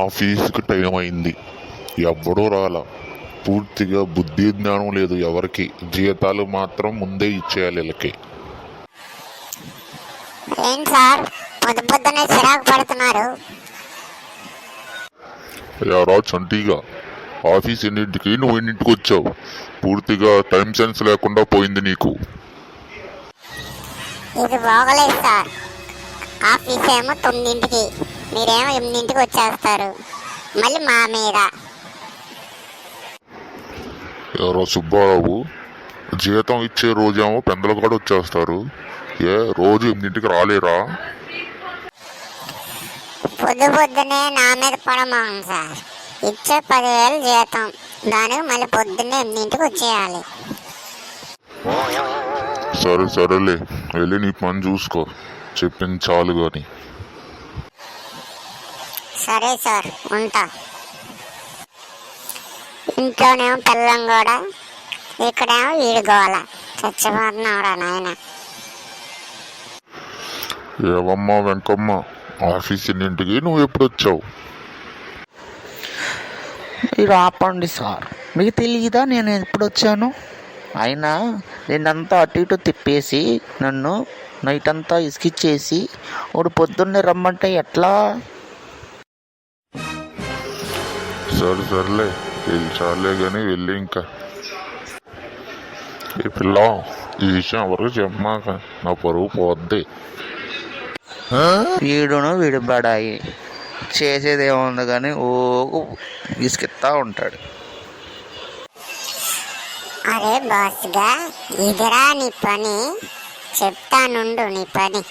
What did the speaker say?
ఆఫీస్కి టైం అయింది, ఎవ్వడూ రాలా. పూర్తిగా బుద్ధి జ్ఞానం లేదు ఎవరికి. జీతాలు మాత్రం ముందే ఇచ్చేయాలి వీళ్ళకి. ఏంటి సార్ పొద్దు పొద్దునే చిరాకు పడుతున్నారు? యారా చంటిగా, ఆఫీస్ ఎన్నింటికి నువ్వు ఎన్నింటికి వచ్చావు? పూర్తిగా టైం సెన్స్ లేకుండా పోయింది నీకు. ఇది బాగలేదు సార్. ఆఫీస్ ఏమో 9ంటికి, మీరేమో 8ంటికి వచ్చేస్తారు, మళ్ళీ మా మీద. యారా సుబ్బారావు, జీతం ఇచ్చే రోజేమో పెందలకాడ వచ్చేస్తారు. రోజు 8ంటికి రాలేరా? పొద్దు పొద్దునే నా మీద పడమాను సార్. ఇచ్చే 10,000 జీతం, దానికి మళ్ళీ పొద్దున్నే 8ంటికి వచ్చేయాలి. సరేలే, వెళ్ళి నీ పని చూసుకో. చెప్పింది చాలు కానీ. సరే సార్, ఉంటా. ఇంట్లోనేమో పిల్లం కూడా, ఇక్కడేమో వీడుకోవాల. చచ్చిపోతున్నావురా నాయన. ఏవమ్మా వెంకమ్మ, ఆఫీస్ ఎన్నింటికి నువ్వు ఎప్పుడు వచ్చావు? మీరు ఆపండి సార్, మీకు తెలియదా నేను ఎప్పుడు వచ్చాను? అయినా నేనంతా అటు ఇటు తిప్పేసి నన్ను నైట్ అంతా ఇసుకిచ్చేసి ఇప్పుడు పొద్దున్నే రమ్మంటే ఎట్లా? సరేలే, చాలే కానీ వెళ్ళి ఇంకా. ఈ పిల్ల, ఈ విషయం ఎవరికి చెప్పమాక, నా పరువు పోద్ది. వీడును విడిపడాయి చేసేది ఏముంది కానీ ఓ ఇసుకిస్తా ఉంటాడు. అరే బాస్గా, ఇదిరా నీ పని. చెప్తానుండు నీ పని.